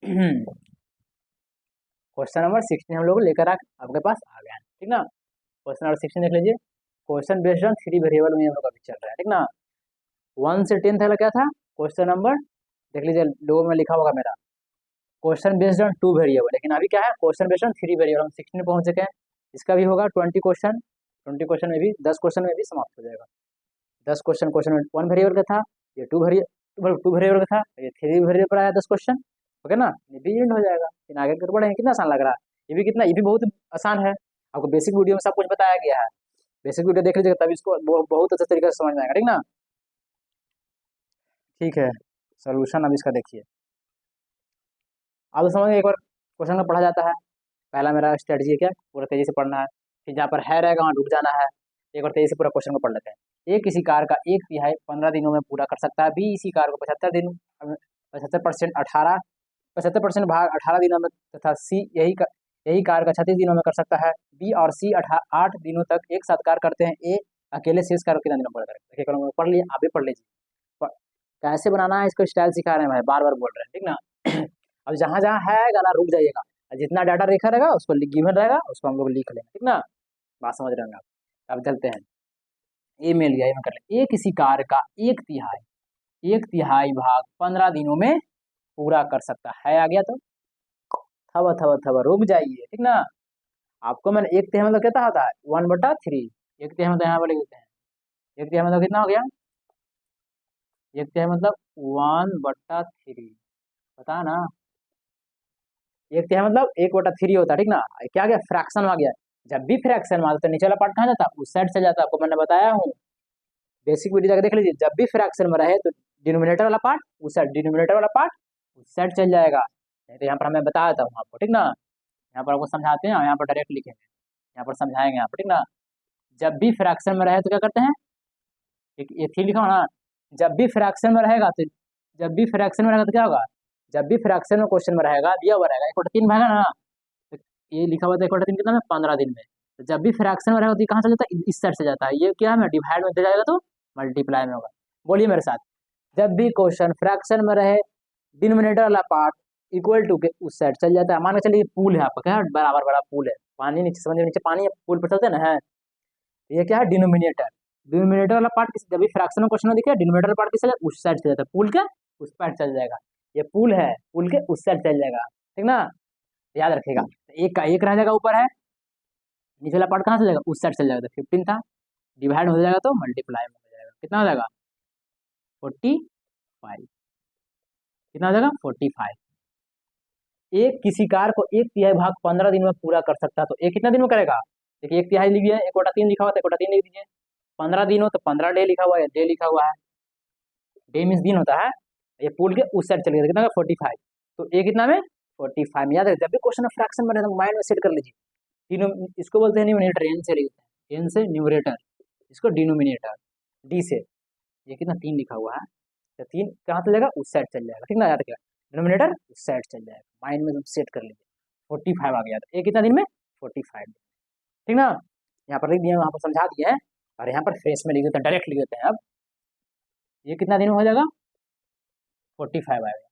Question number 16 हम लोग लेकर आपके पास आ गए हैं, ठीक ना। क्वेश्चन नंबर 16 देख लीजिए। क्वेश्चन बेस्ड ऑन 3 वेरिएबल में हम लोग अभी चल रहा है, ठीक ना। 1 से 10 तक क्या था क्वेश्चन नंबर, देख लीजिए लोगों में लिखा होगा मेरा क्वेश्चन बेस्ड ऑन 2 वेरिएबल, लेकिन अभी क्या है क्वेश्चन बेस्ड ऑन 3 वेरिएबल। हम 16 पहुंच चुके हैं। इसका भी होगा 20 क्वेश्चन, 20 क्वेश्चन में भी 10 क्वेश्चन में भी समाप्त हो जाएगा। 10 क्वेश्चन क्वेश्चन 1 वेरिएबल का था, ये 2 वेरिएबल का था, ये 3 वेरिएबल पर आया 10 क्वेश्चन, ओके ना। ये भी एंड हो जाएगा, फिर आगे कर बढ़ेंगे। कितना आसान लग रहा है, ये भी बहुत आसान है। आपको बेसिक वीडियो में सब कुछ बताया गया है, बेसिक वीडियो देख लीजिएगा तब इसको बहुत अच्छे तरीके से समझ में आएगा, ठीक ना। ठीक है, सोल्यूशन अब इसका देखिए। आप तो समझ एक बार क्वेश्चन का पढ़ा जाता है, पहला मेरा स्ट्रेटजी है क्या, पूरा तेजी से पढ़ना है, फिर जहाँ पर है रहेगा वहाँ रुक जाना है। एक बार तेजी से पूरा क्वेश्चन को पढ़ लेते हैं। ए किसी कार का 1/3 15 दिनों में पूरा कर सकता है, बी इसी कार को 75% 18 75% भाग 18 दिनों में तथा सी यही कार का 36 दिनों में कर सकता है। बी और सी 8 दिनों तक एक साथ कार्य करते हैं। ए अकेले शेष कार्य कितना दिनों में पूरा करेगा। पढ़ लिए, आप भी पढ़ लीजिए। कैसे बनाना है इसको स्टाइल सिखा रहे हैं भाई, बार बार बोल रहे हैं, ठीक ना। अब जहाँ जहाँ है गाना रुक जाइएगा, जितना डाटा लिखा रहेगा उसको गिवन रहेगा उसको हम लोग लिख लेंगे, ठीक ना। बात समझ रहे होंगे आप। अब चलते हैं, ए में लिया, ए में कर ले। ए किसी कार्य का 1/3 भाग 15 दिनों में पूरा कर सकता है। आ गया तो थवा थवा थवा रुक जाइए, ठीक ना। आपको मैंने 1/3 मतलब कितना होता है 1/3। 1/3 मतलब यहाँ पर लिख देते हैं। 1/3 मतलब कितना हो गया, 1/3 मतलब 1/3, पता ना। 1/3 मतलब 1/3 होता है, ठीक ना। क्या गया फ्रैक्शन में आ गया। जब भी फ्रैक्शन में आता तो नीचे वाला पार्ट कहाँ जाता है, उस साइड से जाता है। आपको मैंने बताया हूँ, बेसिक वीडियो जाकर देख लीजिए। जब भी फ्रैक्शन में रहे तो डिनोमिनेटर वाला पार्ट उस साइड, डिनोमिनेटर वाला पार्ट उस साइड चल जाएगा। नहीं तो यहाँ पर हमें बता देता हूँ आपको, ठीक ना। यहाँ पर आपको समझाते हैं, यहाँ पर डायरेक्ट लिखेंगे, यहाँ पर समझाएंगे यहाँ पर, ठीक ना। जब भी फ्रैक्शन में रहे तो क्या करते हैं, एक ये थी लिखा हो ना, जब भी फ्रैक्शन में रहेगा तो, जब भी फ्रैक्शन में रहेगा तो क्या होगा, जब भी फ्रैक्शन में क्वेश्चन में रहेगा दिया हुआ रहेगा 1/3 भागा ना, तो ये लिखा हुआ था 1/3 कितना में 15 दिन में। तो जब भी फ्रैक्शन में रहेगा तो ये कहाँ से जाता है, इस साइड से जाता है। ये क्या है डिवाइड में दे जाएगा तो मल्टीप्लाई में होगा। बोलिए मेरे साथ, जब भी क्वेश्चन फ्रैक्शन में रहे डिनोमिनेटर वाला पार्ट इक्वल टू के उस साइड चल जाता है। मान के चलिए पूल है आपका, क्या है बराबर बड़ा पूल है, पानी नीचे समझ नीचे पानी है, पूल पर चलते हैं ना है। ये क्या है डिनोमिनेटर, डिनोमिनेटर वाला पार्ट किसी जब भी फ्रैक्शन में क्वेश्चन में दिखे डिनोमिनेटर पार्ट किस उस साइड चल जाता है, पूल के उस साइड चल जाएगा। ये पूल है, पूल के उस साइड चल जाएगा, ठीक ना। याद रखिएगा, एक का एक रह जाएगा ऊपर है, नीचे वाला पार्ट कहाँ से जाएगा उस साइड चल जाएगा। तो 15 था, डिवाइड हो जाएगा तो मल्टीप्लाई में हो जाएगा। कितना हो जाएगा 45, कितना हो जाएगा 45। एक किसी कार को 1/3 भाग 15 दिन में पूरा कर सकता है, तो एक कितना दिन में करेगा, देखिए 1/3 लिखिए, 1/3 लिखा हुआ था, 1/3 लिख दीजिए। 15 दिन हो तो 15 डे लिखा हुआ है, डे लिखा हुआ है, डे मीन्स दिन होता है। ये पूल के उस साइड चले गए, कितना 45। तो ए कितना में 45 में। याद है जब भी क्वेश्चन फ्रैक्शन में रहता है माइंड में सेट कर लीजिए। इसको बोलते हैं न्यूमरेटर, एन से लिखते हैं, एन से न्यूमरेटर, इसको डिनोमिनेटर डी से। ये कितना 3 लिखा हुआ है, तो 3 कहाँ चल जाएगा उस साइड चल जाएगा, ठीक ना। याद रखिएगा डिनोमिनेटर उस साइड चल जाएगा, माइंड में सेट कर लीजिए। 45 आ गया था, ए कितना दिन में 45, ठीक ना। यहाँ पर लिख दिया, वहाँ पर समझा दिया है, और यहाँ पर फेस में लिख देते हैं, डायरेक्ट लिख देते हैं। अब ये कितना दिन में हो जाएगा 45 आएगा,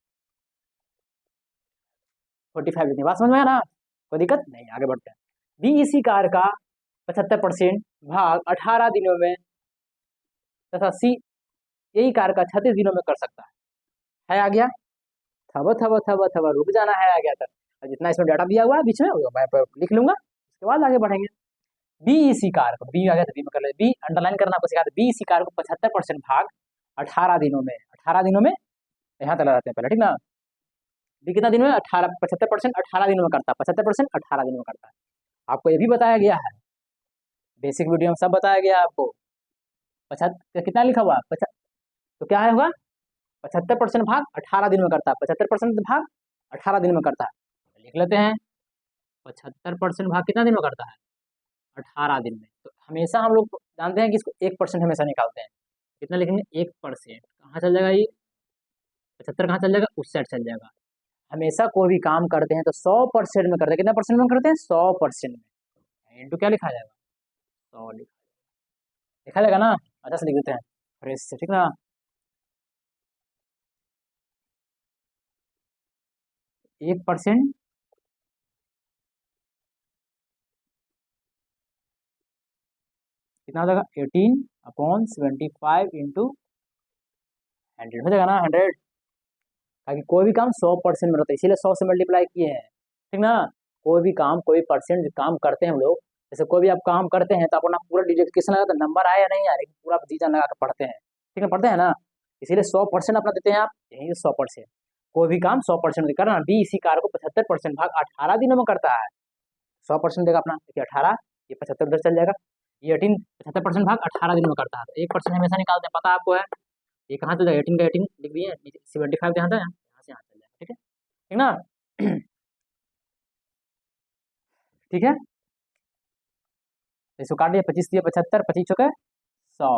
45 दिन। बात समझ में आया ना, कोई दिक्कत नहीं, आगे बढ़ते हैं। बी इसी कार का 75% भाग 18 दिनों में तथा सी यही कार का 36 दिनों में कर सकता है। आ गया थवा थवा थवा थवा रुक जाना है, आ गया तक। और जितना इसमें डाटा दिया हुआ है बीच में मैं लिख लूंगा, उसके बाद आगे बढ़ेंगे। बी इसी कार को, बी आ गया तो बी में कर ले, बी अंडरलाइन करना आपको सिखा, बी इसी कार को 75% भाग 18 दिनों में, 18 दिनों में यहाँ तक लगाते हैं पहले, ठीक ना। बी कितना दिन में 18, 75% 18 दिनों में करता है, 75% 18 दिनों में करता है। आपको ये भी बताया गया है, बेसिक वीडियो में सब बताया गया है आपको। 75 कितना लिखा हुआ तो क्या है होगा 75% भाग 18 दिन में करता है, 75% भाग 18 दिन में करता है। लिख लेते हैं 75% भाग कितना दिन में करता है 18 दिन में। तो हमेशा हम लोग जानते हैं कि इसको 1% हमेशा निकालते हैं। कितना लिखेंगे 1%, कहाँ चल जाएगा ये 75 कहाँ चल जाएगा उस साइड चल जाएगा। हमेशा कोई भी काम करते हैं तो 100% में करते हैं, कितना परसेंट में करते हैं 100% में। इंटू क्या लिखा जाएगा 100 लिखा जाएगा ना। अच्छा से लिख देते हैं फ्रेश से, ठीक ना। 1% कितना हो जाएगा 18/75 इंटू 100 हो जाएगा ना 100। ताकि कोई भी काम 100% में रहता है, इसीलिए 100 से मल्टीप्लाई किए हैं, ठीक ना। कोई भी काम कोई परसेंट काम करते हैं हम लोग, जैसे कोई भी आप काम करते हैं तो अपना पूरा डिजिट लगा तो नंबर आया या नहीं आया, लेकिन पूरा जीजा लगा कर पढ़ते हैं, ठीक है, पढ़ते हैं ना। इसीलिए 100% अपना देते हैं आप, यही 100%। कोई भी काम 100% करना। बी इसी कार्य को 75% भाग 18 दिनों में करता है, 100% देगा अपना, देखिए 18, ये 75 उधर चल जाएगा, ये 18 75% भाग 18 दिनों में करता है, तो 1% हमेशा निकालते हैं, पता आपको है। ये कहाँ से 18 का 18 लिख दिए, 75 यहाँ था, यहाँ से यहाँ चल जाएगा, ठीक है, ठीक ना। ठीक है, इसको काट दिया, 25 दिया 75, 25 चौके 100,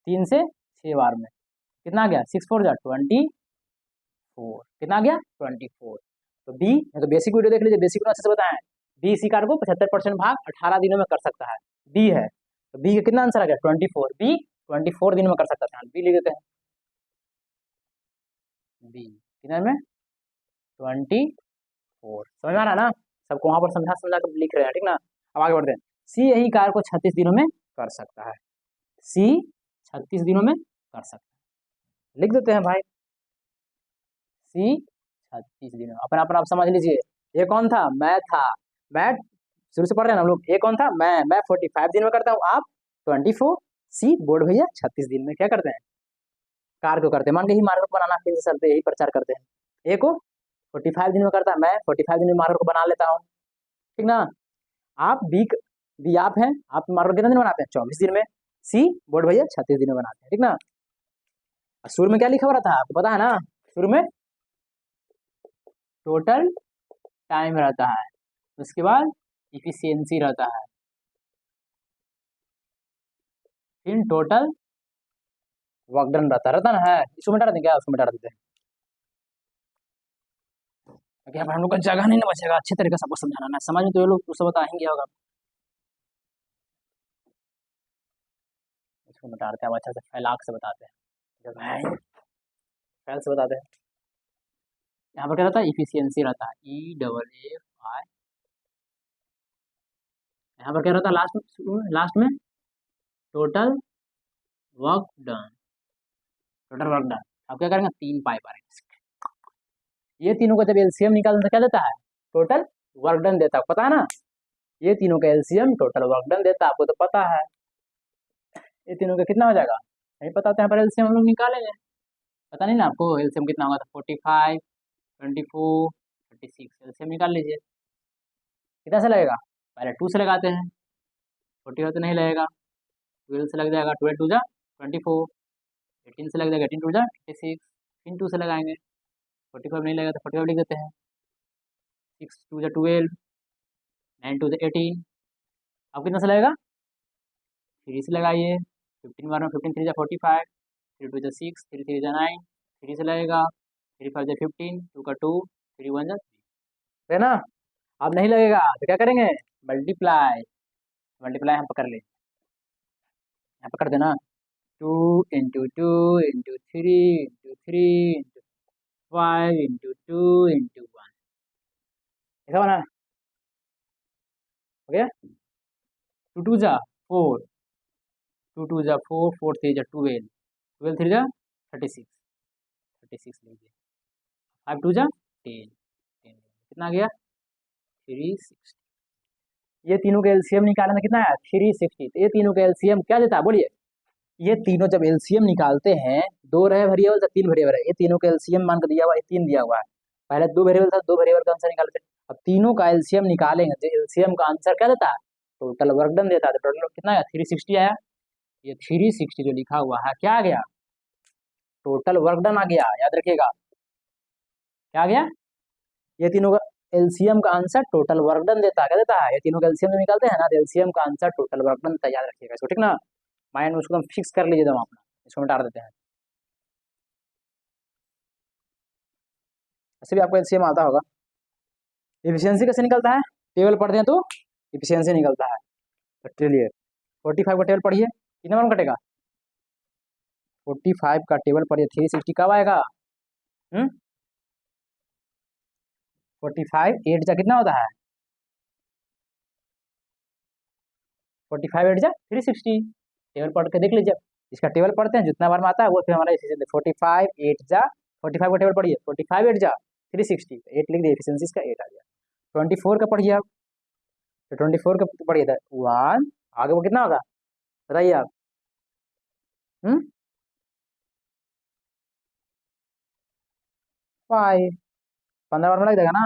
3 से 6 बार में कितना आ गया, 6 4 जा 24, कितना आ गया 24। तो बी, तो बेसिक वीडियो देख लीजिए, बेसिक अच्छे से बताएं। बी इसी कार्य को 75% भाग 18 दिनों में कर सकता है, बी है, तो बी का कितना आंसर आ गया 24, बी 24 दिनों में कर सकता था, बी लिख देते हैं, बी कितना में 24। समझ में आ रहा है ना, सबको वहां पर समझा समझा कर लिख रहे हैं, ठीक ना। अब आगे बढ़ते हैं। सी यही कार्य को 36 दिनों में कर सकता है, सी 36 दिनों में कर सकता है, लिख देते हैं भाई, सी 36 दिनों। अपना अपना आप समझ लीजिए, ये कौन था, मैं था, मैं शुरू से पढ़ रहे हैं ना हम लोग, ये कौन था, मैं 45 दिन में करता हूँ, आप 24, सी बोर्ड भैया 36 दिन में क्या करते हैं, कार्य को करते हैं। मान लीजिए मार्कर बनाना फिर से चलते यही प्रचार करते हैं, ए को 45 दिन में करता है, मैं 45 दिन में मार्कर को बना लेता हूँ, ठीक ना। आप बी आप हैं, आप मार्कर कितने दिन बनाते हैं 24 दिन में, सी बोर्ड भैया 36 दिन में बनाते हैं, ठीक ना। शुरू में क्या लिखा हुआ था आपको पता है ना, शुरू में टोटल टाइम रहता है, उसके बाद इफिशियंसी रहता है, फिर टोटल वर्क डन रहता ना है, इसको मिटा देते क्या, उसको मिटा देते हैं, यहाँ पर हम लोग का जगह नहीं ना बचेगा, अच्छे तरीके से सबको समझाना है, समझ में तो ये लोग उससे बताएंगे होगा, इसको मिटा देते हैं, अच्छा से फैलाक से बताते हैं, जब है फैल से बताते हैं। यहाँ पर क्या रहता है, इफिशियंसी रहता है, EFF, यहाँ पर क्या रहता है लास्ट में total work done, total work done. अब क्या करेंगे, 3 पाई पाएंगे, ये तीनों का जब एलसीएम निकालने से क्या देता है, टोटल वर्क डन देता है, पता है ना, ये तीनों का एलसीएम टोटल वर्क डन देता है, आपको तो पता है, ये तीनों का कितना हो जाएगा नहीं पता, तो यहाँ पर एलसीएम हम लोग निकालेंगे, पता नहीं ना आपको एलसीएम कितना होगा, तो 45 24 36, एलसीएम निकाल लीजिए, कितना से लगेगा, पहले 2 से लगाते हैं, 40 तो नहीं लगेगा, 12 से लग जाएगा, 12 2 जा 24, 18 से लग जाएगा, 18 2 जा 36, फिर 2 से लगाएंगे, 45 नहीं लगेगा तो 45 लिख देते हैं, 6 2 जा 12, 9 2 जा 18, अब कितना से लगेगा, 3 से लगाइए, 15 बार में 15 3 जा 45, 3 2 जा 6, 3 3 जा 9, 3 से लगेगा, 3 5 जा 15, 2 का 2, 3 1 जा 3, है ना। अब नहीं लगेगा तो क्या करेंगे, मल्टीप्लाई, मल्टीप्लाई हम पकड़ ले, यहाँ पकड़ देना, 2 into 2 into 3 into 3 into 5 into 2 into 1, ऐसा बना हो गया, 2 2 जा 4, 2 2 जा 4, 4 3 जा 12, 12 3 जा 36, 36 लीजिए, 5 2 जा 10, 10 कितना आ गया 360, ये तीनों का एलसीएम निकालने में कितना है 360, तो ये तीनों का एलसीएम क्या देता है बोलिए, ये तीनों जब एलसीएम निकालते हैं, 2 रहे वेरिएबल तो 3 वेरिएबल है, ये तीनों का एलसीएम मान कर दिया हुआ है 3 दिया हुआ है, पहले 2 वेरिएबल था, 2 वेरिएबल का आंसर निकालते हैं, अब तीनों का एलसीएम निकालेंगे तो एलसीएम का आंसर क्या देता है, टोटल वर्क डन देता है, तो टोटल कितना आया 360 आया, ये 360 जो लिखा हुआ है क्या आ गया, टोटल वर्क डन आ गया, याद रखिएगा क्या आ गया, ये तीनों का एलसीएम का आंसर टोटल वर्क डन देता है, क्या देता है, ये तीनों का एलसीएम निकालते हैं ना, तो एलसीएम का आंसर टोटल वर्क डन, याद रखिएगा इसको, ठीक ना, माइंड में उसको हम फिक्स कर लीजिए दम अपना, इसको मिटा देते हैं, ऐसे भी आपको एलसीएम आता होगा। इफिशियंसी कैसे निकलता है, टेबल पढ़ते हैं तो इफिशियंसी निकलता है, तो चलिए 45 का टेबल पढ़िए, कितने बार में कटेगा, 45 का टेबल पढ़िए, 360 कब आएगा, 45 8 जा कितना होता है, 45 8 जा 360। टेबल पढ़ के देख लीजिए, इसका टेबल पढ़ते हैं, जितना बार में आता है वो फिर हमारा एफिशिएंसी 45 8 जा 45 का टेबल पढ़िए, 45 8 जा 360, 8 लिख दिए, एफिशिएंसी इसका 8 आ गया। 24 का पढ़िए आप, तो 24 का पढ़िए था 1, आगे वो कितना होगा बताइए आप। 5, 15 बार में लग जाएगा ना।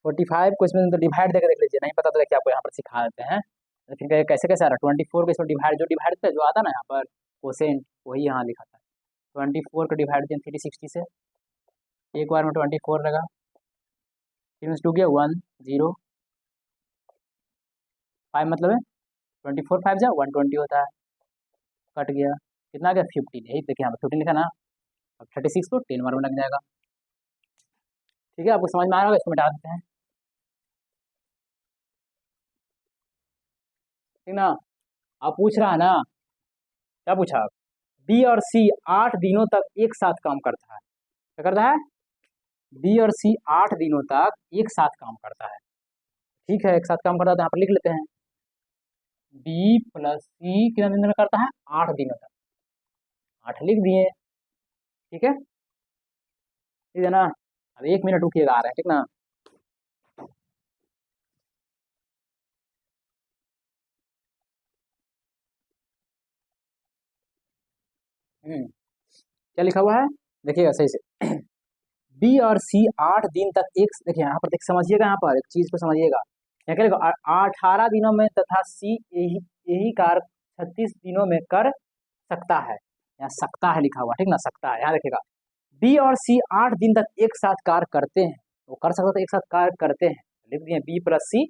45 को इसमें तो डिवाइड देकर देख लीजिए, नहीं पता तो देखिए आपको यहाँ पर सिखा देते हैं, लेकिन कैसे कैसे आ रहा है 24 को इसमें डिवाइड, जो डिवाइड पे जो आता है ना यहाँ पर कोसेंट, वही यहाँ लिखा था। 24 को डिवाइड दिया 360 से, एक बार में 24 लगा, 3 2 गया 1 0, 5 मतलब है 24 5 जा 120 होता है, कट गया कितना आ गया 15, यही देखिए यहाँ पर 15 लिखा ना। अब 36 को 10 बार में लग जाएगा। ठीक है, आपको समझ में आ रहा होगा, इसको मिटा देते हैं, ठीक ना। आप पूछ रहा है ना, क्या पूछा आप, बी और सी 8 दिनों तक एक साथ काम करता है, क्या करता है, बी और सी 8 दिनों तक एक साथ काम करता है। ठीक है, एक साथ काम करता है तो यहाँ पर लिख लेते हैं, बी प्लस सी कितना दिन में करता है, 8 दिनों तक, 8 लिख दिए। ठीक है, ठीक है ना। अब 1 मिनट रुकिएगा, आ रहे हैं, ठीक ना। क्या लिखा हुआ है देखिएगा सही से, बी और सी 8 दिन तक एक, देखिए यहाँ पर देख समझिएगा, यहाँ पर एक चीज को समझिएगा, यहाँ क्या लिखा 18 दिनों में तथा सी यही यही कार्य 36 दिनों में कर सकता है, यहाँ सकता है लिखा हुआ, ठीक ना, सकता है, यहाँ देखिएगा बी और सी 8 दिन तक एक साथ कार्य करते हैं, वो कर सकता है एक साथ कार्य करते हैं, लिख दिए बी प्लस सी,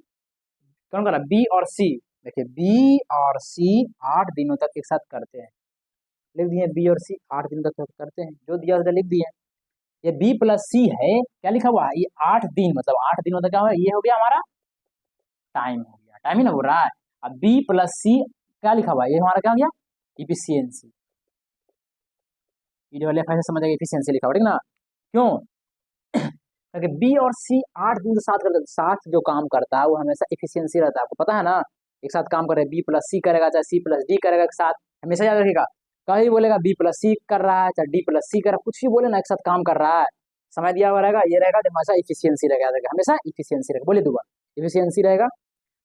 कौन करा बी और सी, देखिए बी और सी 8 दिनों तक एक साथ करते हैं, लिख दिए बी और सी 8 दिन तक करते हैं, जो दिया लिख दिए। ये बी प्लस सी है, क्या लिखा हुआ है, ये 8 दिन, मतलब 8 दिनों तक क्या हुआ, ये हो गया हमारा टाइम, हो गया टाइम ही ना हो रहा है। अब बी प्लस सी क्या लिखा हुआ है, ये हमारा क्या हो गया इफिशियंसी, ये वाले ऐसे समझ आएगा, इफिशियंसी लिखा हुआ, ठीक ना। क्यों, क्योंकि बी और सी 8 दिन के साथ करते, साथ जो काम करता है वो हमेशा इफिशियंसी रहता है, आपको पता है ना, एक साथ काम करे, बी प्लस सी करेगा चाहे सी प्लस डी करेगा, एक साथ हमेशा याद रखिएगा, कहीं बोलेगा बी प्लस सी कर रहा है चाहे डी प्लस सी कर रहा है, कुछ भी बोले ना, एक साथ काम कर रहा है, समय दिया हुआ रहेगा, ये रहेगा हमेशा इफिशियंसी रहेगा, हमेशा इफिशियंसी रहेगा, बोले दूंगा इफिशियंसी रहेगा,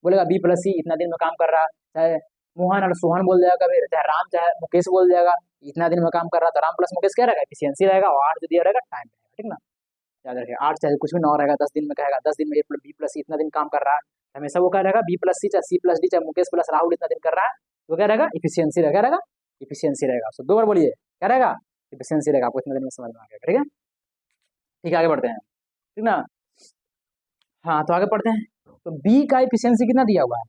बोलेगा बी प्लस सी इतना दिन में काम कर रहा है, चाहे मोहन और सोहन बोल जाएगा कभी, चाहे राम चाहे मुकेश बोल जाएगा इतना दिन में काम कर रहा है, तो राम प्लस मुकेश क्या रहेगा इफिशियंसी रहेगा, और 8 जो दिया रहेगा टाइम रहेगा, ठीक ना। याद रखिए 8 चाहे कुछ भी 9 रहेगा, 10 दिन में कहेगा 10 दिन में बी प्लस सी इतना दिन काम कर रहा है, हमेशा वो क्या रहेगा बी प्लस सी चाहे सी प्लस डी चाहे मुकेश प्लस राहुल इतना दिन कर रहा है, वो क्या रहेगा इफिशियंसी रहेगा, इफिशियंसी रहेगा। सो 2 बार बोलिए क्या रहेगा, इफिशियंसी रहेगा, आपको इतना दिन में समझ में आ गया, ठीक है। ठीक है, आगे बढ़ते हैं, ठीक ना। हाँ, तो आगे पढ़ते हैं, तो बी का इफिशियंसी कितना दिया हुआ है,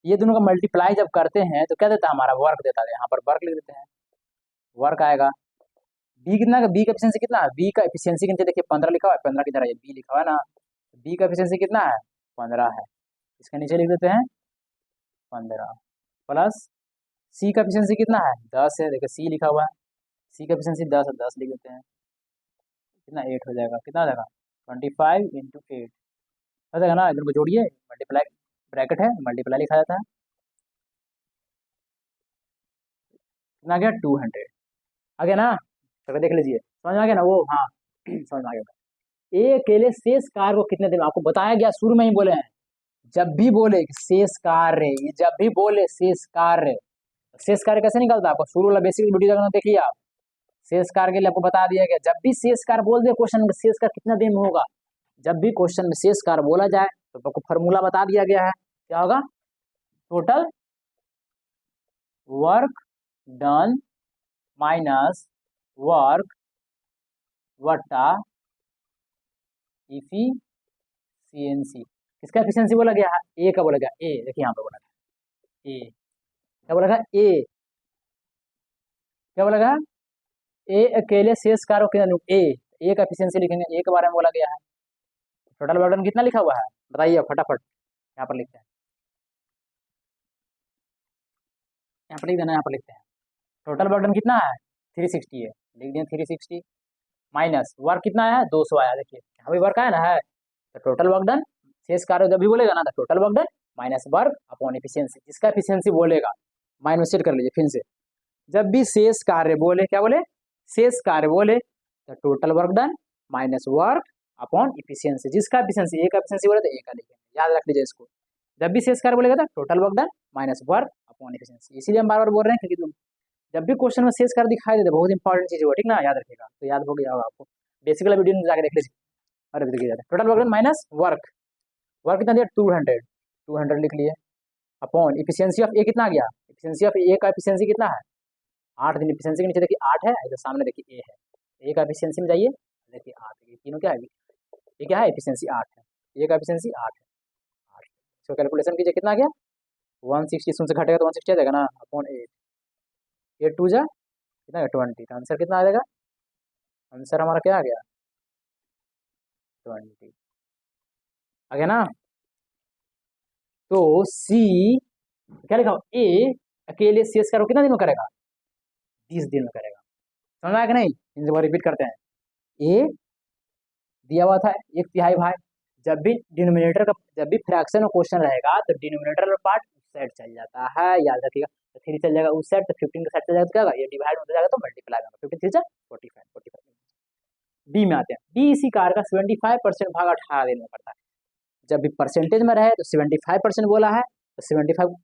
ये दोनों का मल्टीप्लाई जब करते हैं तो क्या देता है, हमारा वर्क देता है, यहाँ पर वर्क लिख देते हैं, वर्क आएगा, बी कितना का, बी का एफिशिएंसी कितना है, बी का एफिशिएंसी कितना देखिए 15 लिखा हुआ है, 15 की तरह ये बी लिखा हुआ है ना, बी का एफिशिएंसी कितना है 15 है, इसके नीचे लिख देते हैं 15 प्लस सी का एफिशिएंसी कितना है 10 है, देखिए सी लिखा हुआ है, सी का एफिशिएंसी 10 है, 10 लिख देते हैं, कितना 8 हो जाएगा, कितना हो जाएगा 25 इंटू 8 हो जाएगा ना, इधर को जोड़िए, मल्टीप्लाई ब्रैकेट है मल्टीप्लाई लिखा जाता है, कितना गया 200 आ गया ना, तो देख लीजिए समझ में आ गया ना वो, हाँ समझ में आ गया। ए अकेले शेष कार्य को कितने दिन में, आपको बताया गया शुरू में ही बोले हैं, जब भी बोले शेष कार्य, ये जब भी बोले शेष कार्य, शेष कार्य कैसे निकलता है, आपको शुरू वाला बेसिक वीडियो देखिए आप, शेष कार्य के लिए आपको बता दिया गया, जब भी शेष कार्य बोल दिया क्वेश्चन में शेष कार्य कितना दिन में होगा, जब भी क्वेश्चन में शेष कार्य बोला जाए तो आपको फॉर्मूला बता दिया गया है, क्या होगा total work done minus work वट्टा इफिशियंसी, किसका एफिशिएंसी बोला गया है, ए का बोला गया, ए देखिए यहाँ पे बोला गया ए, क्या बोला गया ए, क्या बोला गया ए अकेले शेष कार्य कितना, ए का एफिशिएंसी लिखेंगे, ए के बारे में बोला गया है, टोटल बर्डन कितना लिखा हुआ है बताइए फटाफट, यहाँ पर लिखते हैं, यहाँ पर लिख देना, यहाँ पर लिखते हैं, टोटल बर्डन कितना है 360 है, लिख दिए 360 माइनस वर्क कितना आया है 200 आया, देखिए यहाँ भी वर्क आया ना है, तो टोटल वर्क डन, शेष कार्य जब भी बोलेगा ना तो total work done minus work upon efficiency, जिसका एफिशिएंसी बोलेगा माइनस सेट कर लीजिए फिर से, जब भी शेष कार्य बोले, क्या बोले, शेष कार्य बोले तो total work done minus work upon efficiency, जिसका एफिशिएंसी, ए का एफिशिएंसी बोले तो ए का लिखेंगे, याद रख लीजिए इसको, जब भी शेष कार्य बोलेगा तो total work done minus work upon efficiency, इसीलिए हम बार बार बोल रहे हैं क्योंकि तुम जब भी क्वेश्चन में शेष कार्य दिखाई देते बहुत इंपॉर्टेंट चीज हुआ, ठीक ना, याद रखिएगा, तो याद हो गया होगा आपको, बेसिकली वीडियो में जाकर देख लीजिए। अरे देखिए total work done minus work, work कितना दिया 200, 200 लिख लिए अपॉन इफिशियंसी ऑफ ए कितना आ गया, इफिशियंसी ऑफ ए का एफिशिएंसी कितना है 8 दिन, एफिशिएंसी के नीचे देखिए 8 है, इधर सामने देखिए ए है, ए का एफिशिएंसी में जाइए देखिए 8, ये तीनों क्या है, ये क्या है एफिशिएंसी 8 है, ए का एफिशिएंसी 8 है, 8, इसको कैलकुलेशन कीजिए कितना आ गया 160 से घटेगा तो 160 आ जाएगा ना अपॉन 8, 8 2 जा कितना है 20, तो आंसर कितना आ जाएगा, आंसर हमारा क्या आ गया 20 आ गया ना। तो सी क्या लिखा, ए अकेले शेष कार्य कितना दिन में करेगा 20 दिन में करेगा, समझ आया कि नहीं, इन बार रिपीट करते हैं, ए दिया हुआ था 1/3 भाई, जब भी डिनोमिनेटर का, जब भी फ्रैक्शन में क्वेश्चन रहेगा तो डिनोमिनेटर का पार्ट उस साइड चल जाता है, याद रखिएगा, तो 3 चल जाएगा उस साइड, तो 15 का साइड चल जाएगा, तो क्या होगा ये डिवाइड होता जाएगा तो मल्टीप्लाई होगा, 15 3 45 45। बी में आते हैं, बी इसी कार का 75% भाग 18 दिन में करता है, जब भी परसेंटेज में रहे तो 75% बोला है, तो 75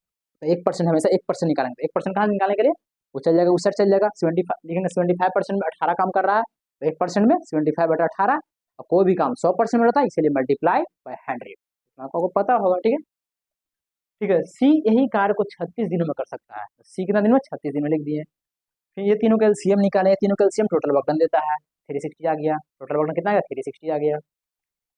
तो 1% हमेशा 1% निकालेंगे, 1% कहाँ निकालने के लिए, वो चल जाएगा उस साइड चल जाएगा, 75 लिखेंगे, 75% में 18 काम कर रहा है, तो 1% में 75/18, और कोई भी काम 100% में रहता है, इसलिए मल्टीप्लाई बाय 100, आपको पता होगा, ठीक है, ठीक है। सी यही कार्य को 36 दिनों में कर सकता है, सी कितना दिन में 36 दिन में लिख दिए, फिर ये तीनों का एलसीएम निकाले, तीनों का एलसीएम टोटल वर्क डन देता है 360 आ गया, टोटल वर्क डन कितना आ गया 360 आ गया,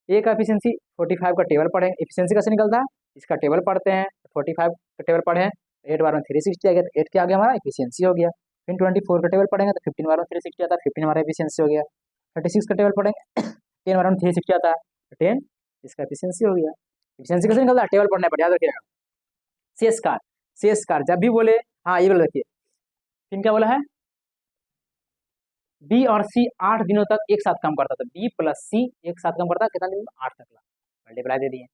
ए का एफिशिएंसी 45 का टेबल पढ़े, एफिशिएंसी कैसे निकलता है, इसका टेबल पढ़ते हैं, 45 का टेबल पढ़े, 8 बार में 360 आ गया, तो 8 क्या आ गया हमारा एफिशिएंसी हो गया, फिर 24 का टेबल पढ़ेंगे तो 15 बार में 360 आता है, 15 हमारा एफिशिएंसी हो गया, 36 का टेबल पढ़ेंगे 10 बार में 360 आता है, तो 10 इसका एफिशिएंसी हो गया, एफिशिएंसी कैसे निकलता है टेबल पढ़ने पर, याद रखिएगा, शेष कार्य, शेष कार्य जब भी बोले, हाँ ये बोले देखिए, फिर क्या बोला है, बी और सी 8 दिनों तक एक साथ काम करता था, बी प्लस सी एक साथ काम करता कितना दिन में 8 तक, मल्टीप्लाई दे दिए,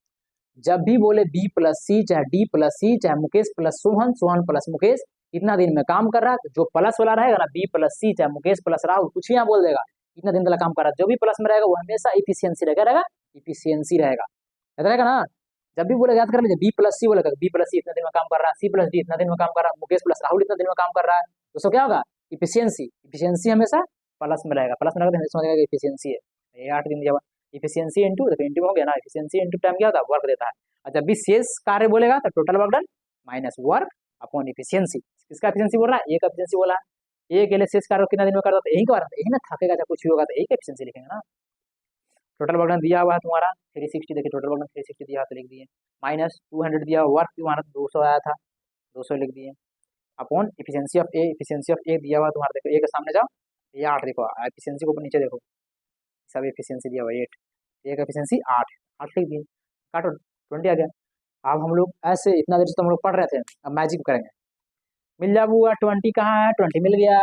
जब भी बोले बी प्लस सी चाहे डी प्लस सी चाहे मुकेश प्लस सोहन, सोहन प्लस मुकेश कितना दिन में काम कर रहा है, तो जो प्लस वाला रहेगा ना बी प्लस सी चाहे मुकेश प्लस राहुल कुछ भी यहाँ बोल देगा कितना दिन तक काम कर रहा है, जो भी प्लस में रहेगा वो हमेशा इफिशियंसी रहेगा, इफिशियंसी रहेगा, याद रहेगा ना, जब भी बोलेगा याद कर लीजिए, बी प्लस सी बोलेगा बी प्लस सी इतना दिन में काम कर रहा है, सी प्लस डी इतना दिन में काम कर रहा है, मुकेश प्लस राहुल इतना दिन में काम कर रहा है, तो क्या होगा इफिशियंसी, इफिशियंसी हमेशा प्लस में रहेगा, प्लस में रहेगा तो समझेगा इफिशियंसी है, ये 8 दिन दिया हुआ, इफिशियंसी इंटू देखो इंटू हो गया ना, इफिशियंसी इंटू टाइम क्या होता है वर्क देता है, और जब भी शेष कार्य बोलेगा तो total work done minus work upon efficiency, किसका एफिशिएंसी बोल रहा है, ए का एफिशिएंसी बोला है, ए के लिए शेष कार्य कितना दिन में करता है, यही का यही ना, थकेगा जब कुछ भी होगा तो यही का एफिशिएंसी लिखेंगे ना, टोटल वर्क डन दिया हुआ है तुम्हारा 360, देखिए टोटल वर्क डन 360 दिया तो लिख दिए, माइनस 200 दिया, वर्क तुम्हारा 200 आया था 200 लिख दिए, upon efficiency of A, efficiency of A दिया हुआ तुम्हारा, देखो ए के सामने जाओ, ये 8 देखो, एफिशिएंसी को ऊपर नीचे देखो, सब एफिशिएंसी दिया हुआ 8, ए का एफिशिएंसी 8 8 लिख दिए, काटो 20 आ गया, अब हम लोग ऐसे इतना देर से तो हम लोग पढ़ रहे थे, अब मैजिक करेंगे, मिल जा बुआ 20 कहाँ है, 20 मिल गया,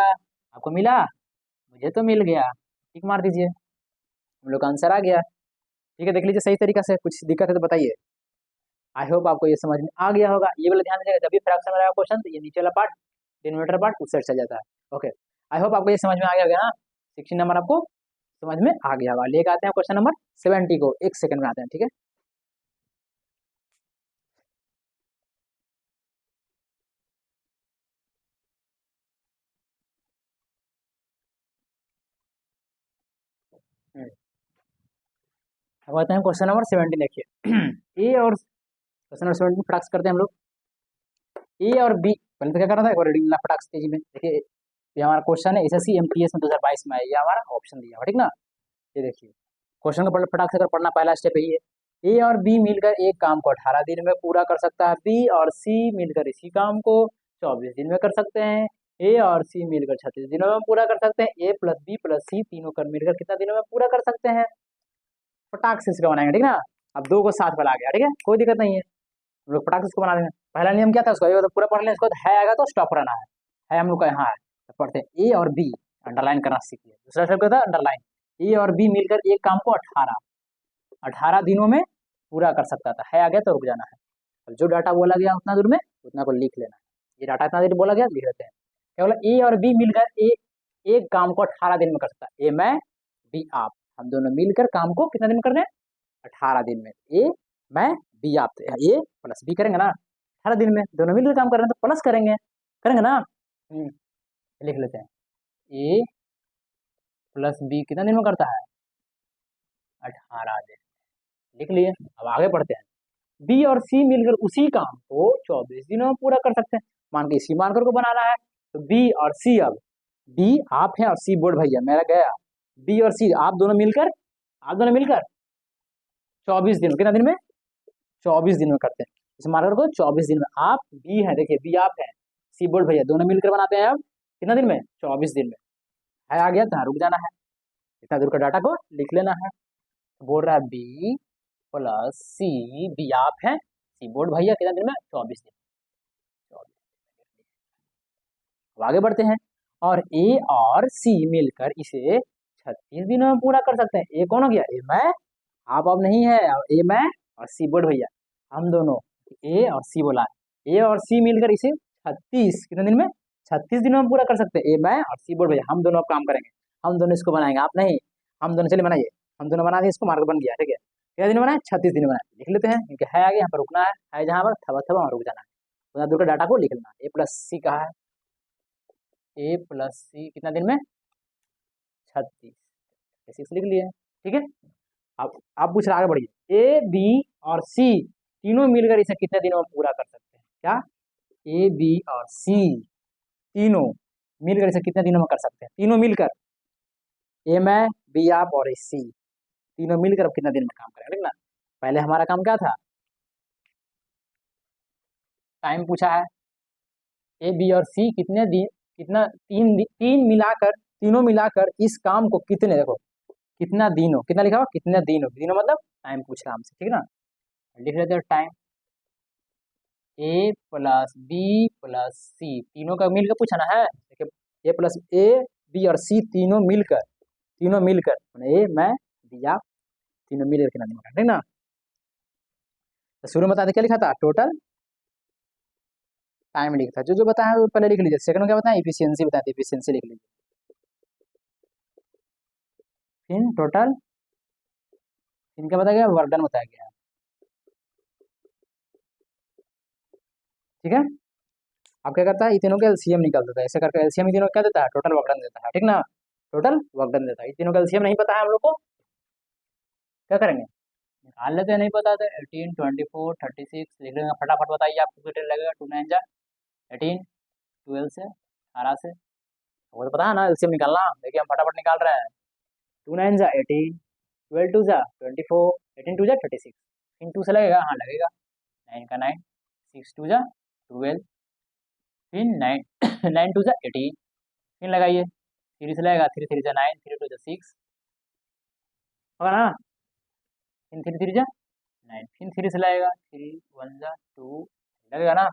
आपको मिला, मुझे तो मिल गया, टिक मार दीजिए, हम लोग का आंसर आ गया, ठीक है, देख लीजिए सही तरीका से, कुछ दिक्कत है तो बताइए, आई होप आपको ये समझ में आ गया होगा, ये वाला ध्यान दीजिएगा, जब भी फ्रैक्शन में रहेगा क्वेश्चन तो ये नीचे वाला पार्ट डिनोमिनेटर पार्ट उस साइड चल जाता है, ओके, आई होप आपको ये समझ में आ गया होगा ना, 16 नंबर आपको समझ में आ गया होगा, लेकर आते हैं क्वेश्चन नंबर 70 को, 1 सेकंड में आते हैं, ठीक है, अब आते हैं क्वेश्चन नंबर 70, देखिए ए और क्वेश्चन नंबर 70 फटाक्स करते हैं हम लोग, ए और बी, पहले तो क्या करना था एक बार रीडिंग फटाक्स तेजी में, देखिए ये हमारा क्वेश्चन है एसएससी एमटीएस में 2022 में है, ये हमारा ऑप्शन दिया हुआ, ठीक ना, ये देखिए क्वेश्चन को फटाक से अगर पढ़ना, पहला स्टेप यही है, ए और बी मिलकर एक काम को 18 दिन में पूरा कर सकता है, बी और सी मिलकर इसी काम को 24 दिन में कर सकते हैं, ए और सी मिलकर 36 दिनों में पूरा कर सकते हैं, ए प्लस बी प्लस सी तीनों कर मिलकर कितना दिनों में पूरा कर सकते हैं, फटाक से इसका बनाएंगे, ठीक ना, अब दो को साथ बना गया, ठीक है, कोई दिक्कत नहीं है, हम लोग फटाक से इसको बना देंगे, पहला नियम क्या था उसका, ये तो पूरा पढ़ लें, इसको है आएगा तो स्टॉप रहना है हम लोग का यहाँ है, तो पढ़ते हैं ए और बी, अंडरलाइन करना सीखिए, दूसरा स्टेप क्या था अंडरलाइन, ए और बी मिलकर एक काम को 18 दिनों में पूरा कर सकता था। है आ गया तो रुक जाना है। अब जो डाटा बोला गया उतना दूर में उतना को लिख लेना है। ये डाटा इतना देर बोला गया लिख लेते हैं। क्या बोला, ए और बी मिलकर एक काम को 18 दिन में कर सकता है। ए मैं बी आप, हम दोनों मिलकर काम को कितना दिन में कर रहे हैं, 18 दिन में। ए मैं बी आप, ए प्लस बी करेंगे ना 18 दिन में, दोनों मिलकर काम कर रहे हैं तो प्लस करेंगे करेंगे ना। लिख लेते हैं, ए प्लस बी कितना दिन में करता है, 18 दिन। लिख लिए। अब आगे बढ़ते हैं। बी और सी मिलकर उसी काम को 24 दिनों में पूरा कर सकते हैं। मान के सी मार्कर को बनाना है तो बी और सी, अब बी आप है और सी बोर्ड भैया मेरा गया। बी और सी आप दोनों मिलकर 24 दिन, कितना दिन में, 24 दिन में करते हैं। इस मार्कर को 24 दिन में। आप बी है, देखिए बी आप है, सी बोर्ड भैया दोनों मिलकर बनाते हैं। अब कितना दिन में, 24 दिन में। है आ गया तो रुक जाना है, इतना दूर का डाटा को लिख लेना है। बोल रहा है बी प्लस सी, बी आप है सी बोर्ड भैया कितना दिन में, 24 दिन। अब आगे बढ़ते हैं। और ए और सी मिलकर इसे 36 दिनों में पूरा कर सकते हैं। ए कौन हो गया, ए मैं आप अब नहीं है, ए मैं और सी बोर्ड भैया हम दोनों, ए और सी बोला, ए और सी मिलकर इसे 36 कितने दिन में, 36 दिनों में पूरा कर सकते हैं। ए मैं और सी बोर्ड भैया हम दोनों अब काम करेंगे, हम दोनों इसको बनाएंगे, आप नहीं, हम दोनों चलिए बनाइए। हम दोनों बना दिए, इसको मार्क बन गया, ठीक है। कितने दिन बनाए, 36 दिन बनाए। लिख लेते हैं क्योंकि है आगे यहाँ पर रुकना है जहाँ पर थबा थबा वहाँ रुक जाना है। उतना दूर का डाटा को लिख लेना। ए प्लस सी कहा है, ए प्लस सी कितना दिन में, 36, 36 लिख लिए, ठीक है। अब आप पूछ रहे आगे बढ़िए। ए बी और सी तीनों मिलकर इसे कितने दिनों में पूरा कर सकते हैं। क्या, ए बी और सी तीनों मिलकर इसे कितने दिनों में कर सकते हैं। तीनों मिलकर, ए मैं बी आप और सी तीनों मिलकर अब कितना दिन में काम करेंगे, ना पहले हमारा काम क्या था, टाइम पूछा है। ए बी और सी कितने दिन, कितना तीन मिलाकर, तीनों मिलाकर इस काम को कितने, देखो कितना दिनों, कितना लिखा हुआ, कितने दिनों, दिनों मतलब टाइम पूछ रहा हमसे, ठीक है ना। लिख लेते हैं टाइम। ए प्लस बी प्लस सी तीनों का मिलकर पूछा ना है, देखिए ए प्लस ए बी और सी तीनों मिलकर, ए मैं बी आप तीनों मिलकर कितना दिन, ठीक ना। तो शुरू में बता दे क्या लिखा था, टोटल टाइम लिखा था, जो जो बताया वो पहले लिख लीजिए। सेकंड में क्या बताया, इफिशियंसी बताते, इफिशियंसी लिख लीजिए। फिर टोटल, इनका बताया गया, वर्क डन बताया गया, ठीक है। अब क्या करता है, इन तीनों का एलसीएम निकाल देता है, ऐसे करके एलसीएम इन तीनों क्या देता है, टोटल वर्क डन देता है, ठीक ना। टोटल वर्क डन देता है। इन तीनों का एलसीएम नहीं पता है हम लोग को, क्या करेंगे, निकाल लेते हैं। नहीं पता तो 18 24 36 लिख लेंगे फटाफट। बताइए आपको कितना लगेगा, 2 9 जा 18, 12 से 18 से, वो तो पता है ना एलसीएम निकालना। देखिए हम फटाफट निकाल रहे हैं। 2 9 जा 18, 12 2 जा 24, 18 2 जा 36, इन 2 से लगेगा, हाँ लगेगा। 9 का 9, 6 2 जा 12, फिर 9 9 2 जा 18, फिर लगाइए 3 से लगेगा, 3 3 जा 9, 3 2 जा 6 होगा ना, फिर 3 3 जा 9, फिर 3 से लगेगा, 3 1 जा 2 लगेगा ना।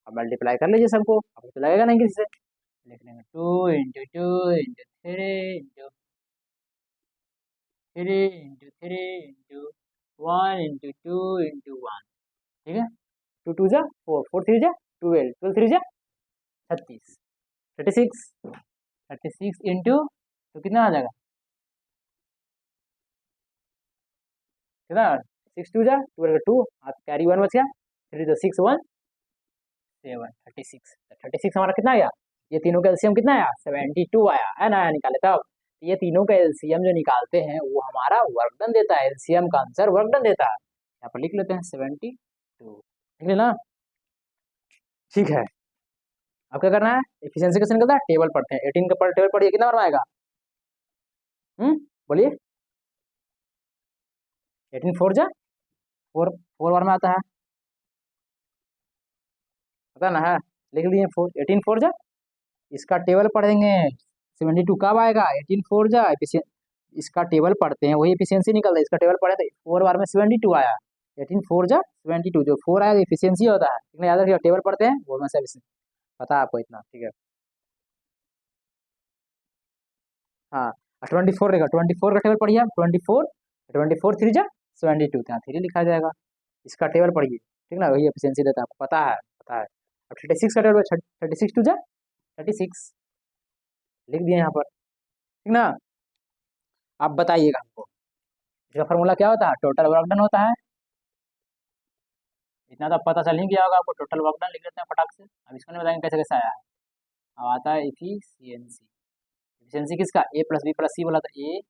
अब मल्टीप्लाई कर लीजिए सबको, अब तो लगेगा नहीं किसी से। लिख लेंगे 2 into 2 into 3 into 3 into 3 into 1 into 2 into 1, ठीक है। 2 2 जा 4, 4 3 जा 12, 12 3 जा 36, 36, 36 इंटू तो कितना आ जाएगा, कितना 6 2 जा 2 आप कैरी 1 बच गया, 3 तो 6 1 7, 36, 36 हमारा कितना आया, ये तीनों का एलसीएम कितना आया, 72 आया है ना, निकाले तब। ये तीनों का एलसीएम जो निकालते हैं वो हमारा वर्क डन देता है, एलसीएम का आंसर वर्क डन देता है। यहाँ पर लिख लेते हैं 72, लिख लेना, ठीक है। अब क्या करना है, एफिशिएंसी कैसे निकलता है, टेबल पढ़ते हैं। 18 का पर टेबल पढ़िए, कितना बार आएगा, बोलिए। 18 4 जा 4, 4 बार में आता है, पता ना है, लिख लिए 4, 18 4 जा, इसका टेबल पढ़ेंगे 72 कब आएगा, 18 4 जा इसका टेबल पढ़ते हैं वही एफिशिएंसी निकलता है। इसका टेबल पढ़े तो 4 बार में 72 आया, 18 4 जा 72, जो 4 आया एफिशिएंसी होता है, इतना याद रखिए। टेबल पढ़ते हैं वो में से पता है आपको इतना, ठीक है। हाँ 24 रहेगा, 24 का टेबल पढ़िए आप, 24, 24 3 जा 72, यहाँ 3 लिखा जाएगा। इसका टेबल पढ़िए, ठीक ना, वही एफिशिएंसी देता है, आपको पता है, पता है। अब 36 का टेबल, 36 2 जा 36 लिख दिए यहाँ पर, ठीक ना। आप बताइएगा हमको इसका फॉर्मूला क्या होता है, टोटल वर्क डन होता है। इतना तो पता चल ही गया होगा आपको, टोटल वर्क डन लिख लेते हैं फटाक से। अब इसको नहीं बताएंगे कैसे कैसे आया है। अब आता है एफिशिएंसी, एफिशिएंसी किसका, ए प्लस बी प्लस सी बोला था, ए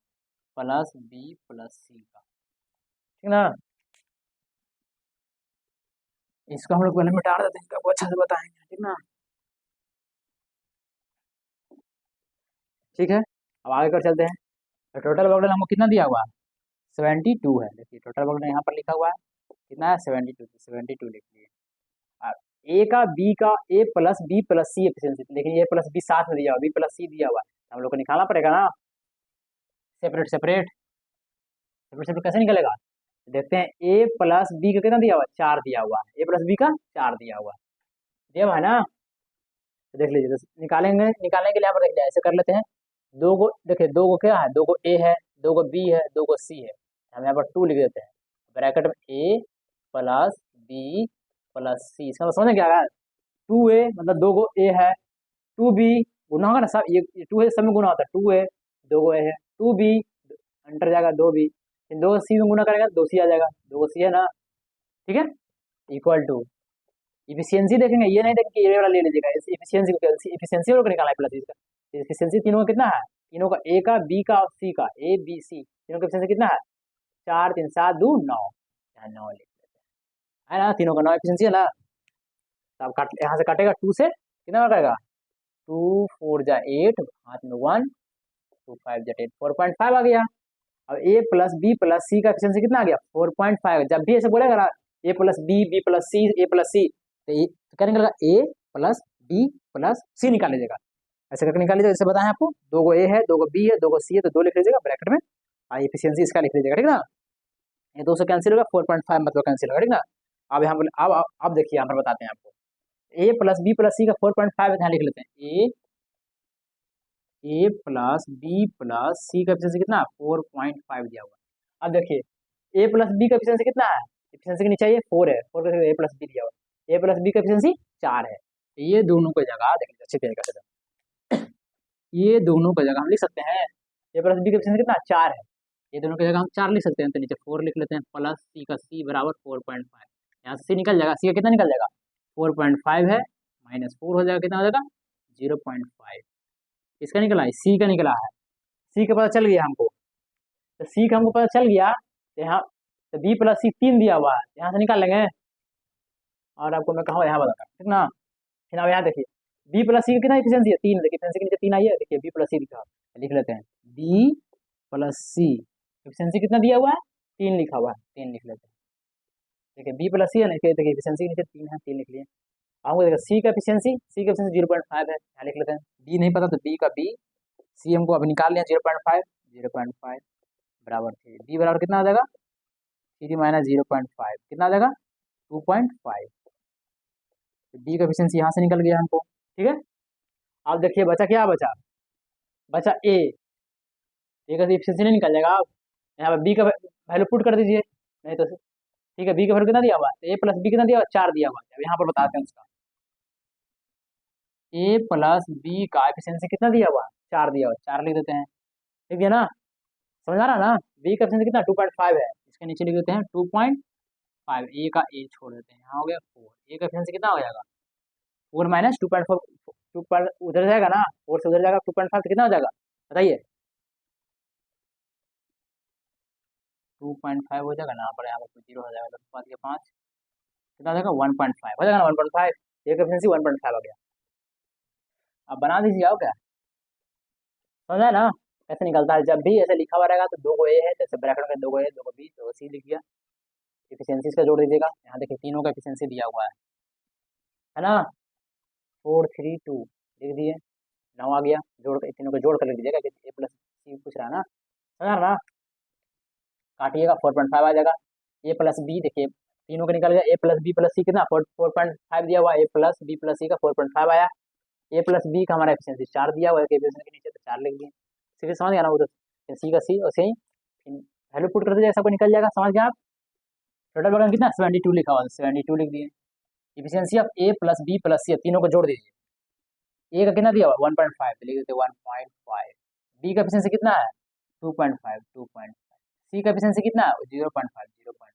प्लस बी प्लस सी का, ठीक ना। इसको हम लोग पहले मिटा देते हैं, इसको अच्छा से बताएंगे, ठीक ना। ठीक है, अब आगे कर चलते हैं। तो टोटल वर्क डन हमको कितना दिया हुआ है, 72 है। देखिए टोटल वर्क डन यहाँ पर लिखा हुआ है कितना है, 72, 72 लिख लिए। अब ए का बी का, ए प्लस सी एफिशिएंसी, लेकिन ए प्लस बी साथ में दिया हुआ, बी प्लस सी दिया हुआ है, हम लोग को निकालना पड़ेगा ना, सेपरेट सेपरेट, सेपरेट सेपरेट कैसे निकलेगा। देखते हैं, ए प्लस बी का कितना दिया हुआ है, 4 दिया हुआ है, ए प्लस बी का 4 दिया हुआ है ना। तो देख लीजिए, तो निकालेंगे, निकालने के लिए यहाँ पर देख लिया, ऐसे कर लेते हैं। दो को देखिए, दो को क्या है, दो को ए है, दो को बी है, दो को सी है, हम यहाँ पर 2 लिख देते हैं ब्रैकेट में, ए प्लस बी प्लस सी। इसका मतलब समझ क्या है, 2a मतलब दो को ए है, 2b गुना होगा ना, सब ये 2 है, सब में गुना होता है, 2a दो को ए है, 2b अंटर जाएगा 2b, दो सी में गुना करेगा 2c आ जाएगा, दो सी है ना, ठीक है, इक्वल टू इफिशियंसी देखेंगे, ये नहीं देखेंगे ये वाला ले लीजिएगा, इफिशियंसी को, इफिशियंसी को निकालना है प्लस इसका। इफिशियंसी तीनों का कितना है, तीनों का, ए का बी का और सी का, ए बी सी तीनों का इफिशियंसी कितना है, 4 3 7 2 9, यहाँ 9 लिख लेते हैं, है ना, तीनों का 9 इफिशियंसी है ना। तो अब काट, यहाँ से काटेगा 2 से कितना कटेगा, 2 4 जा 8, हाथ में 1, 2 5 जा 8, 4.5 आ गया। अब ए प्लस बी प्लस सी का एफिशिएंसी कितना आ गया, 4.5। जब भी ऐसे बोलेगा ना, ए प्लस बी, बी प्लस सी, ए प्लस सी, तो क्या निकलेगा, ए प्लस बी प्लस सी निकाल लीजिएगा, ऐसे करके निकाल लीजिएगा। जैसे बताएं आपको, दो गो ए है, दो गो बी है, दो गो सी है, तो 2 लिख लीजिएगा ब्रैकेट में, और एफिशिएंसी इसका लिख लीजिएगा, ठीक ना। ये 2 से कैंसिल होगा, 4.5 मतलब कैंसिल होगा, ठीक ना। अब यहाँ पर अब देखिए, यहाँ पर बताते हैं आपको, ए प्लस बी प्लस सी का 4.5 यहाँ लिख लेते हैं, ए प्लस बी प्लस सी का एफिशिएंसी कितना, 4.5 दिया हुआ है। अब देखिए, ए प्लस बी का एफिशिएंसी कितना है, एफिशिएंसी के नीचे ये 4 है, 4 का ए प्लस बी दिया हुआ है, ए प्लस बी का एफिशिएंसी 4 है, तो ये दोनों को जगह देख लीजिए अच्छी तरीके से, ये दोनों को जगह हम लिख सकते हैं, ए प्लस बी का एफिशिएंसी कितना 4 है, ये दोनों की जगह हम 4 लिख सकते हैं, तो नीचे 4 लिख लेते हैं, प्लस सी का सी बराबर 4.5, यहाँ से सी निकल जाएगा, सी का कितना निकल जाएगा, 4.5 है, माइनस 4 हो जाएगा, कितना हो जाएगा 0.5, इसका निकला है, सी का निकला है, सी का पता चल गया हमको, तो सी का हमको पता चल गया, तो यहाँ तो बी प्लस सी 3 दिया हुआ है, यहाँ से निकाल लेंगे, और आपको मैं कहूँ यहाँ बताता हूँ, ठीक ना। फिर अब यहाँ देखिए, बी प्लस सी की कितना इफिशियंसी है, 3, देखिए इफिशियंसी के नीचे 3 आई है, देखिए बी प्लस सी लिखा, लिख लेते हैं, बी प्लस सी इफिशियंसी कितना दिया हुआ है, 3 लिखा हुआ है, 3 लिख लेते हैं, देखिए बी प्लस सी है ना, देखिए इफिशियंसी के नीचे 3 है, 3 लिख लिए। हमको देखिए सी का एफिशिएंसी 0.5 है, यहाँ लिख लेते हैं, बी नहीं पता तो बी का बी, सी हमको अभी निकाल लिया 0.5, 0.5 बराबर 3, बी बराबर कितना आ जाएगा, 3 माइनस 0.5 कितना आ जाएगा 2.5, बी का एफिशिएंसी यहाँ से निकल गया हमको, ठीक है। अब देखिए बचा क्या, बचा बचा ए का एफिशिएंसी नहीं निकल जाएगा, आप यहाँ पर बी का वैल्यू पुट कर दीजिए, नहीं तो ठीक है, बी का वैल्यू कितना दिया हुआ है, ए प्लस बी कितना दिया हुआ, 4 दिया हुआ है, अब यहाँ पर बताते हैं उसका, ए प्लस बी का एफिशिएंसी कितना दिया हुआ है, 4 दिया हुआ है, 4 लिख देते हैं, ठीक है ना, समझ आ रहा ना। बी का एफिशिएंसी कितना 2.5 है, इसके नीचे लिख देते हैं 2.5, ए का ए छोड़ देते हैं, यहाँ हो गया 4, ए का एफिशिएंसी कितना हो जाएगा 4 माइनस 2.4, 2 उधर जाएगा ना, 4 से उधर जाएगा, 2.5 तो कितना हो जाएगा बताइए, 2.5 हो जाएगा ना, पर यहाँ पर 0 हो जाएगा, 10 5 कितना हो जाएगा 1.5 हो जाएगा ना, 1.5, ए का एफिशिएंसी 1.5 हो गया। अब बना दीजिए, आओ क्या, समझा ना कैसे निकलता है, जब भी ऐसे लिखा हुआ रहेगा तो 2 को ए है, जैसे ब्रैकेट में 2 को ए, 2 को बी, 2 को सी लिख दिया, एफिशिएंसी इसका जोड़ दीजिएगा, यहाँ देखिए तीनों का एफिशिएंसी दिया हुआ है ना, 4 3 2 लिख दिए, 9 आ गया, जोड़ तीनों को जोड़ कर लिख दीजिएगा, ए प्लस सी पूछ रहा है ना, समझा ना, काटिएगा 4.5 आ जाएगा, ए प्लस बी देखिए तीनों का निकल गया, ए प्लस बी प्लस सी कितना 4.5 दिया हुआ है, ए प्लस बी प्लस सी का 4.5 आया, ए प्लस बी का हमारा एफिशिएंसी 4 दिया हुआ है, एफिशिएंसी के नीचे तो 4 लिख दिए, सीधे समझ गया ना, वो तो सी का सी और सही वैल्यू पुट कर दीजिए, सबको निकल जाएगा, समझ गया आप। टोटल वैल्यू कितना 72 लिखा हुआ, 72 लिख दिए। Efficiency of A plus B plus C, तीनों को जोड़ दीजिए। ए का कितना दिया हुआ 1.5, तो लिख देते 1.5। बी का एफिशिएंसी कितना है 2.5, 2.5। सी का एफिशिएंसी कितना है 0.5, 0.5।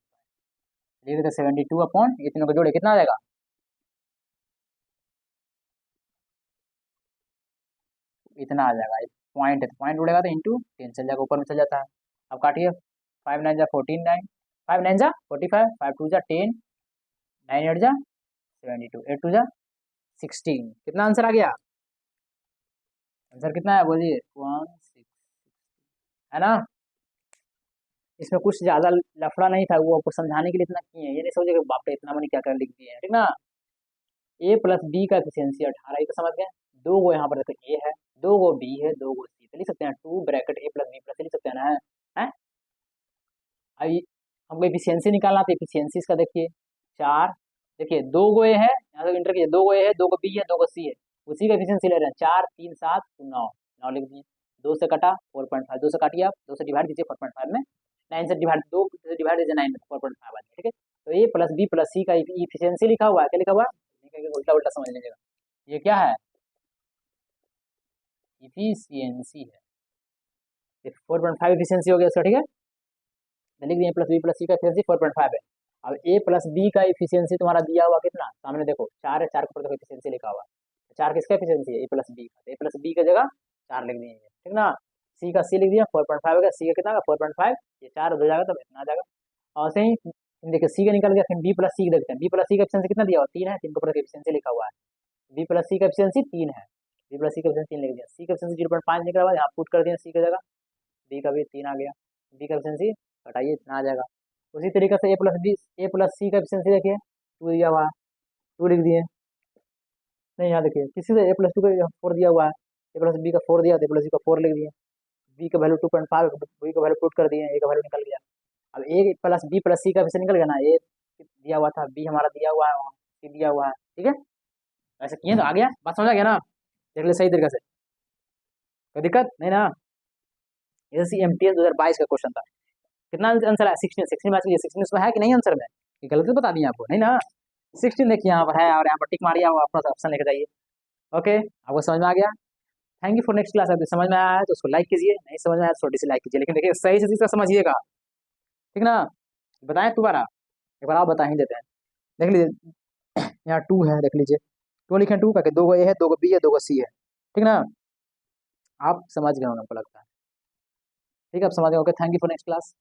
लिख देते 72 अपॉन, ये तीनों को जोड़े कितना आ जाएगा, इतना आ जाएगा। पॉइंट है तो पॉइंट उड़ेगा तो इंटू 10 चल जाएगा, ऊपर में चल जाता है। अब काटिए, 5 9 जा 14, 9 5 9 जा 45, 5 2 जा 10, 9 8 जा 72, 8 2 जा 16। कितना आंसर आ गया, आंसर कितना है बोलिए 16, है ना। इसमें कुछ ज्यादा लफड़ा नहीं था, वो आपको समझाने के लिए इतना किए हैं, ये नहीं सोचे कि बाप रे इतना मैंने क्या कर लिख दिए हैं, ठीक ना। ए प्लस बी का एफिशिएंसी 18, ये तो समझ गए। दो गो यहाँ पर देखो ए है, दो गो बी है, दो गो सी, तो लिख सकते हैं 2 ब्रैकेट ए प्लस बी प्लस, लिख सकते हैं ना, है। अभी हमको एफिशिएंसी निकालना, तो एफिशिएंसी इसका देखिए 4, देखिए दो गो ए है, यहाँ तक इंटर कीजिए, दो गो ए है, दो गो बी है, दो गो सी है, उसी का एफिशिएंसी ले रहे हैं। 4 3 7 9, 9 लिख दिए। 2 से कटा 4.5, 2 से काटिए आप, 2 से डिवाइड कीजिए 4.5 में, 9 से डिवाइड, 2 से डिवाइड कीजिए 9 में, 4.5 आ गया, ठीक है। तो ए प्लस बी प्लस सी का इफिशियंसी लिखा हुआ है, क्या लिखा हुआ है, उल्टा उल्टा समझ लीजिएगा, ये क्या है इफिशियंसी है, ये 4.5 इफिशियंसी हो गया इसका, ठीक है। तो लिख दिए प्लस बी प्लस सी का इफिशियंसी 4.5 है। अब ए प्लस बी का इफिशियंसी तुम्हारा दिया हुआ कितना, सामने देखो 4 है, 4 के ऊपर देखो इफिशियंसी लिखा हुआ है, 4 किसका इफिशियंसी है ए प्लस बी का, ए प्लस बी का जगह 4 लिख दिए, ठीक ना। सी का सी लिख दिया 4.5 का, सी का कितना 4.5, ये 4 हो जाएगा तब इतना आ जाएगा। और सही देखिए सी का निकल गया, फिर बी प्लस सी देखते हैं, बी प्लस सी का एफिशिएंसी कितना दिया हुआ 3 है, 3 के ऊपर एफिशिएंसी लिखा हुआ है, बी प्लस सी का एफिशिएंसी 3 है, बी प्लस सी का एफिशिएंसी 3 लिख दिया। सी का एफिशिएंसी 0.5 निकला हुआ है, यहाँ पुट कर दिया सी की जगह, बी का भी 3 आ गया, बी का एफिशिएंसी घटाइए इतना आ जाएगा। उसी तरीके से ए प्लस सी का एफिशिएंसी देखिए 2 दिया हुआ है, 2 लिख दिए। नहीं यहाँ देखिए किसी से ए प्लस 2 का 4 दिया हुआ है, ए प्लस बी का 4 दिया, तो ए प्लस बी का 4 लिख दिए। बी का वैल्यू 2.5, बी का वैल्यू पुट कर दिए, ए का वैल्यू निकल गया। अब ए प्लस बी प्लस सी का एफिशिएंसी निकल गया ना, ए दिया हुआ था, बी हमारा दिया हुआ है, सी दिया हुआ है, ठीक है। ऐसे किए तो आ गया, बात समझ आ गया ना, देख ले सही तरीके से, कोई दिक्कत नहीं ना। एसएससी एमटीएस 2022 का क्वेश्चन था, कितना आंसर है 16, 16 मैच कीजिए, 16 उसमें है कि नहीं आंसर में, ये गलत तो बता दिए आपको, नहीं ना। 16 देखिए यहाँ पर है, और यहाँ पर टिक मारिए, आप अपना ऑप्शन लेकर जाइए। ओके, आपको समझ में आ गया। Thank you for next class. अगर समझ में आया है तो उसको लाइक कीजिए, नहीं समझ में आया तो छोटी सी लाइक कीजिए, लेकिन देखिए सही से चीज़ को समझिएगा, ठीक ना। बताएं दोबारा, एक बार आप बता ही देते हैं, देख लीजिए यहाँ 2 है, देख लीजिए 2 लिखे, 2 करके, 2 गो ए है, 2 गो बी है, 2 गो सी है, ठीक ना। आप समझ गए होंगे हमको लगता है, ठीक है, आप समझ गए। Okay, thank you for next class.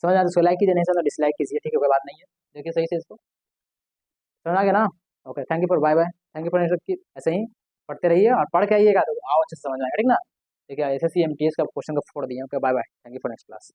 समझ आया तो उसको लाइक कीजिए, नहीं समझ डिसलाइक कीजिए, ठीक है, कोई बात नहीं है। देखिए सही से इसको समझ आ गया ना। Okay, thank you for bye bye, thank you for next, ऐसे ही पढ़ते रहिए और पढ़ के आइएगा तो आओ अच्छे से समझ में आएगा, ठीक ना। ठीक है, एसएससी एमटीएस का क्वेश्चन का फोड़ दिए। Okay, bye bye, thank you for next class.